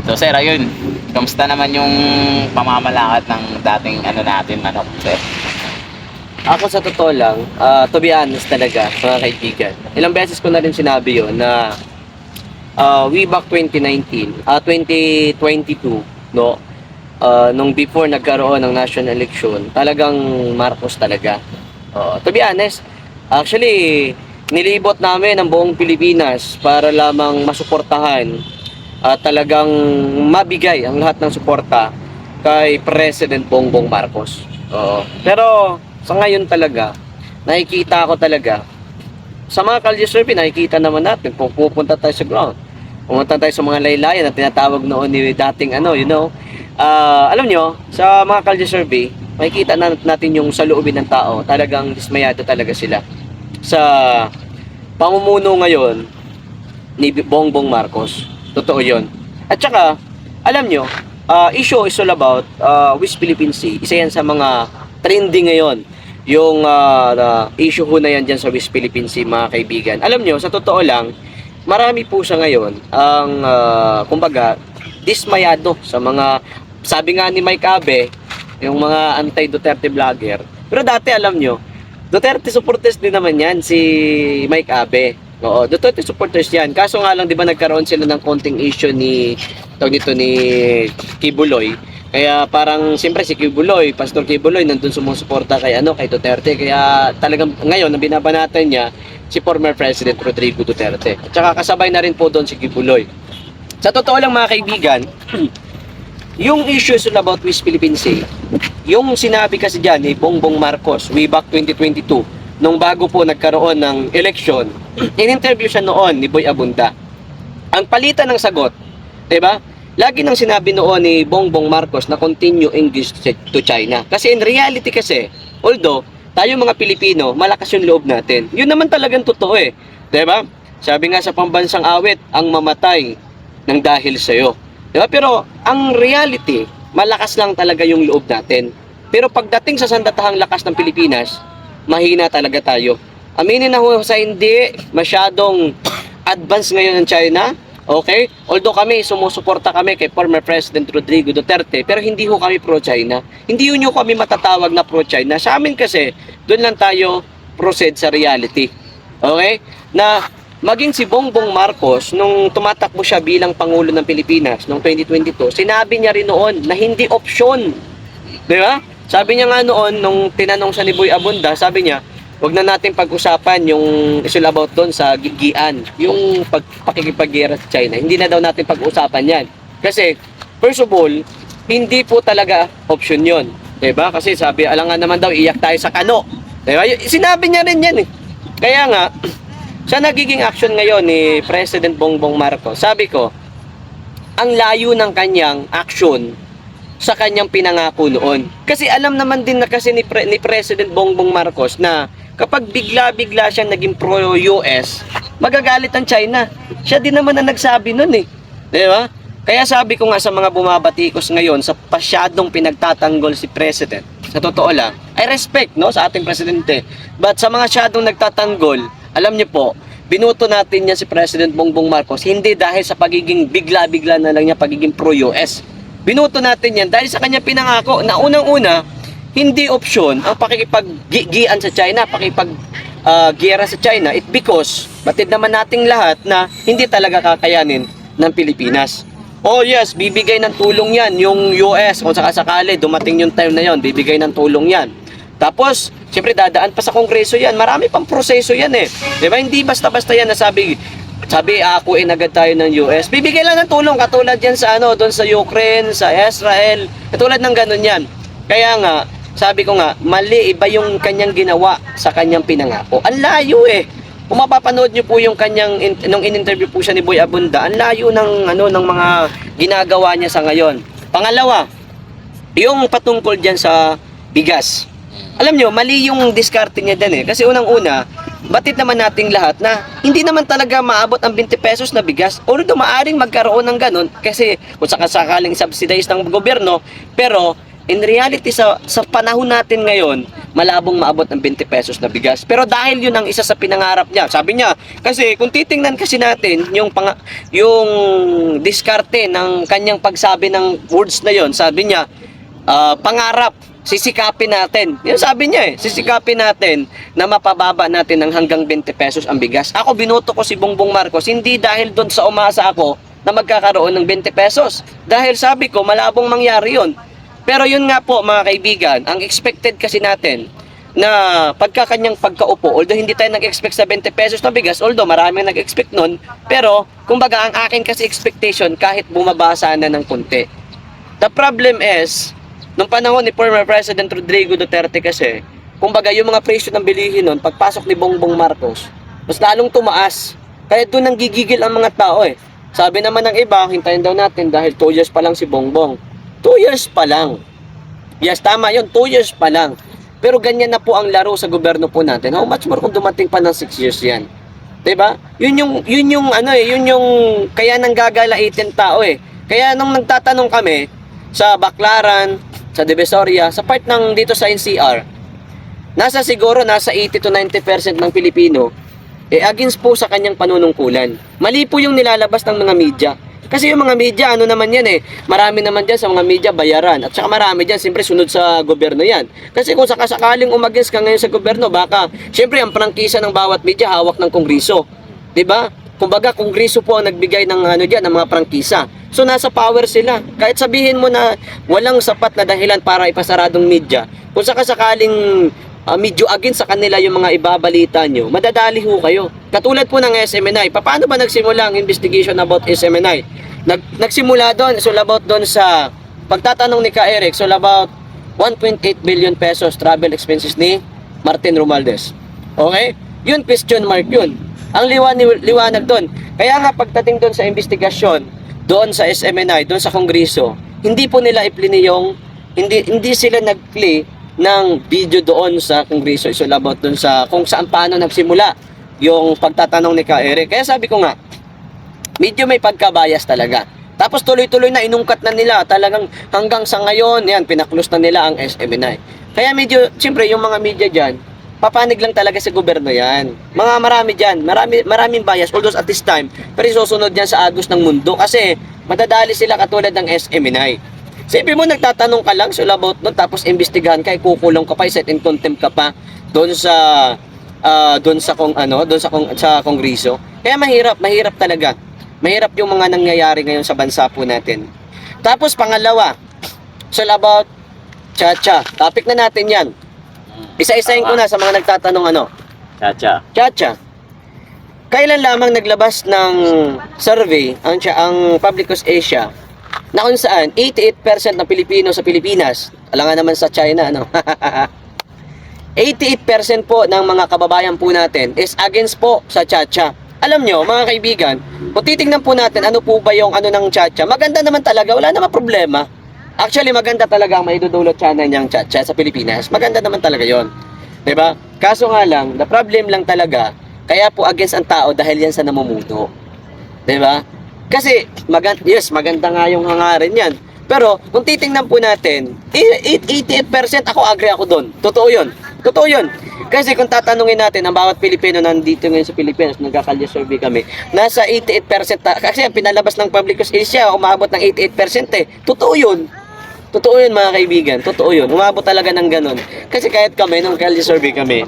So sir, ayun, kamusta naman yung pamamalakad ng dating ano natin, manok, sir? Ako sa totoo lang, to be honest talaga, mga kaibigan. Ilang beses ko na rin sinabi yon na way back 2019, 2022, no? Nung before nagkaroon ng national election, talagang Marcos talaga. To be honest, actually, nilibot namin ang buong Pilipinas para lamang masuportahan at talagang mabigay ang lahat ng suporta kay President Bongbong Marcos. Pero sa ngayon talaga, nakikita ko talaga, sa mga kalye survey, nakikita naman natin, pupunta tayo sa ground. Pumunta tayo sa mga laylayan na tinatawag noon ni dating alam nyo, sa mga kalye survey, makikita natin yung sa loobin ng tao, talagang dismayado talaga sila sa pamumuno ngayon ni Bongbong Marcos. Totoo yon. At saka, alam nyo, issue is all about West Philippine Sea. Isa yan sa mga trending ngayon. Yung issue ho na yan dyan sa West Philippine Sea, mga kaibigan. Alam nyo, sa totoo lang, marami po sa ngayon ang, kumbaga, dismayado sa mga, sabi nga ni Mike Abe, yung mga anti-Duterte vlogger. Pero dati, alam nyo, Duterte supporters din naman yan, si Mike Abe. Oo, Duterte supporters yan. Kaso nga lang, di ba, nagkaroon sila ng konting issue ni Kibuloy. Kaya parang siyempre si Kibuloy, Pastor Kibuloy nandun sumusuporta kay kay Duterte. Kaya talagang ngayon ang binabanatan niya si former President Rodrigo Duterte. At saka kasabay na rin po doon si Kibuloy. Sa totoo lang mga kaibigan, yung issues about West Philippine Sea, yung sinabi kasi diyan ni Bongbong Marcos way back 2022 nung bago po nagkaroon ng election, in-interview siya noon ni Boy Abunda. Ang palitan ng sagot, 'di ba? Lagi nang sinabi noon ni Bongbong Marcos na continue English to China. Kasi in reality kasi, although tayo mga Pilipino, malakas yung loob natin. Yun naman talagang totoo eh. 'Di ba? Sabi nga sa pambansang awit, ang mamatay ng dahil sa iyo. 'Di ba? Pero ang reality, malakas lang talaga yung loob natin. Pero pagdating sa sandatahang lakas ng Pilipinas, mahina talaga tayo. Aminin na ho sa hindi, masyadong advance ngayon ng China. Okay? Although sumusuporta kami kay former President Rodrigo Duterte, pero hindi ho kami pro-China. Hindi nyo kami matatawag na pro-China. Sa amin kasi, doon lang tayo proceed sa reality. Okay? Na maging si Bongbong Marcos, nung tumatakbo siya bilang Pangulo ng Pilipinas noong 2022, sinabi niya rin noon na hindi option. Di ba? Sabi niya nga noon, nung tinanong siya ni Boy Abunda, sabi niya, wag na natin pag-usapan yung issue about doon sa gigian, yung pakikipaggera sa China. Hindi na daw natin pag-usapan yan. Kasi, first of all, hindi po talaga option yon, diba? Kasi sabi, alangan naman daw, iyak tayo sa kano. Diba? Sinabi niya rin yan eh. Kaya nga, sa nagiging action ngayon ni President Bongbong Marcos, sabi ko, ang layo ng kanyang action sa kanyang pinangako noon. Kasi alam naman din na kasi ni President Bongbong Marcos na kapag bigla-bigla siya naging pro-US, magagalit ang China. Siya din naman na nagsabi nun eh. Di ba? Kaya sabi ko nga sa mga bumabatikos ngayon sa pasyadong pinagtatanggol si President, sa totoo lang, I respect no, sa ating Presidente. But sa mga syadong nagtatanggol, alam niyo po, binuto natin niya si President Bongbong Marcos hindi dahil sa pagiging bigla-bigla na lang niya pagiging pro-US. Binuto natin yan dahil sa kanya pinangako na unang-una, hindi option ang pakikipag-gian sa China, pakikipag-gera sa China. It because, batid naman nating lahat na hindi talaga kakayanin ng Pilipinas. Oh yes, bibigay ng tulong yan, yung US, kung sakasakali, dumating yung time na yon, bibigay ng tulong yan. Tapos, siyempre dadaan pa sa Kongreso yan, marami pang proseso yan eh. Diba? Hindi basta-basta yan na sabi akuin agad tayo ng US. Bibigay lang ng tulong katulad yan sa doon sa Ukraine, sa Israel. Katulad ng ganun yan. Kaya nga, sabi ko nga, mali iba yung kanyang ginawa sa kanyang pinangako. Ang layo eh. Kung mapapanood niyo po yung kanyang nung in-interview po siya ni Boy Abunda, ang layo ng ng mga ginagawa niya sa ngayon. Pangalawa, yung patungkol diyan sa bigas. Alam niyo, mali yung diskarte niya din eh. Kasi unang-una, batid naman nating lahat na hindi naman talaga maabot ang 20 pesos na bigas. Although maaring magkaroon ng ganun kasi kung sakasakaling subsidize ng gobyerno, pero in reality sa panahon natin ngayon, malabong maabot ng 20 pesos na bigas. Pero dahil yun ang isa sa pinangarap niya, sabi niya, kasi kung titingnan kasi natin yung diskarte ng kanyang pagsabi ng words na yon, sabi niya, pangarap, sisikapin natin. Yun sabi niya sisikapin natin na mapababa natin ng hanggang 20 pesos ang bigas. Ako binoto ko si Bongbong Marcos, hindi dahil doon sa umasa ako na magkakaroon ng 20 pesos. Dahil sabi ko, malabong mangyari yun. Pero yun nga po mga kaibigan, ang expected kasi natin na pagkakanyang pagkaupo, although hindi tayo nag-expect sa 20 pesos na bigas, although maraming nag-expect nun, pero kumbaga ang akin kasi expectation kahit bumaba sana ng konti. The problem is, nung panahon ni former President Rodrigo Duterte kasi, kumbaga yung mga presyo ng bilihin nun, pagpasok ni Bongbong Marcos, mas lalong tumaas. Kaya doon nang gigigil ang mga tao Sabi naman ng iba, hintayin daw natin dahil 2 years pa lang si Bongbong. 2 years pa lang. Yes, tama yun, 2 years pa lang. Pero ganyan na po ang laro sa gobyerno po natin. How much more kung dumating pa ng 6 years yan? 'Di ba? Yun yung kaya nang gagalaitin tao Kaya nung nagtatanong kami sa Baclaran, sa Divisoria, sa part ng dito sa NCR, nasa 80 to 90% ng Pilipino against po sa kanyang panunungkulan. Mali po yung nilalabas ng mga media. Kasi yung mga media, ano naman yan marami naman dyan sa mga media bayaran. At saka marami dyan, siyempre sunod sa gobyerno yan. Kasi kung sakasakaling umagins ka ngayon sa gobyerno, baka, siyempre ang prangkisa ng bawat media, hawak ng Kongreso. 'Di ba? Kumbaga, Kongreso po ang nagbigay ng ng mga prangkisa. So nasa power sila. Kahit sabihin mo na walang sapat na dahilan para ipasaradong media, kung sakasakaling medyo against sa kanila yung mga ibabalita nyo, madadali ho kayo. Katulad po ng SMNI. Paano ba nagsimula ang investigation about SMNI? Nagsimula doon, so about doon sa pagtatanong ni Ka Eric, so about 1.8 billion pesos travel expenses ni Martin Romualdez. Okay? Yun, question mark yun. Ang liwanag doon. Kaya nga pagdating doon sa investigasyon, doon sa SMNI, doon sa Kongreso, hindi po nila iplini yung, hindi sila nag-play ng video doon sa Kongreso. So about doon sa kung saan paano nagsimula yung pagtatanong ni Ka Eric. Kaya sabi ko nga, medyo may pagkabayas talaga. Tapos tuloy-tuloy na inungkat na nila. Talagang hanggang sa ngayon, yan, pinaklose na nila ang SMNI. Kaya medyo, siyempre, yung mga media dyan, papanig lang talaga sa gobyerno yan. Marami dyan, maraming bias. Although at this time, pero susunod yan sa agos ng mundo. Kasi madadali sila katulad ng SMNI. Sabi mo, nagtatanong ka lang about nun, tapos imbestigahan ka, kukulong ka pa, set in contempt ka pa doon sa Kongreso. Kaya mahirap talaga. Mahirap yung mga nangyayari ngayon sa bansa po natin. Tapos pangalawa, about Chacha. Topic na natin 'yan. Isa-isahin ko na sa mga nagtatanong Chacha. Kailan lamang naglabas ng survey ang Publicus Asia na kung saan 88% ng Pilipino sa Pilipinas, alangan naman sa China, 88% po ng mga kababayan po natin is against po sa Chacha. Alam nyo, mga kaibigan, kung titingnan po natin ano po ba yung ng Chacha, maganda naman talaga, wala naman problema. Actually, maganda talaga ang maidudulot channel niyang Chacha sa Pilipinas. Maganda naman talaga yon, 'di ba? Kaso nga lang, the problem lang talaga, kaya po against ang tao dahil yan sa namumuno. 'Di ba? Kasi, maganda nga yung hangarin yan. Pero, kung titingnan po natin, 88%, ako agree ako doon. Totoo yun. Kasi kung tatanungin natin, ang bawat Pilipino nandito ngayon sa Pilipinas, nagkakalya survey kami, nasa 88%, kasi ang pinalabas ng Publicus Asia, umabot ng 88%. Totoo yun mga kaibigan. Totoo yun. Umabot talaga ng ganun. Kasi kahit kami, nung kalya survey kami,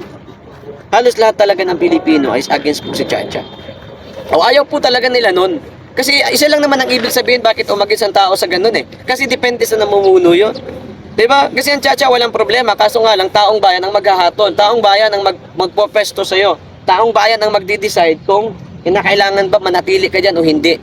halos lahat talaga ng Pilipino is against po si Chacha. O ayaw po talaga nila nun. Kasi isa lang naman ang ibig sabihin bakit umagis ang tao sa ganun Kasi depende sa namumuno yun. 'Di ba? Kasi ang Chacha walang problema, kaso nga lang taong bayan ang maghahatol, taong bayan ang magpopesto sa iyo. Taong bayan ang magde-decide kung kinakailangan ba manatili ka diyan o hindi.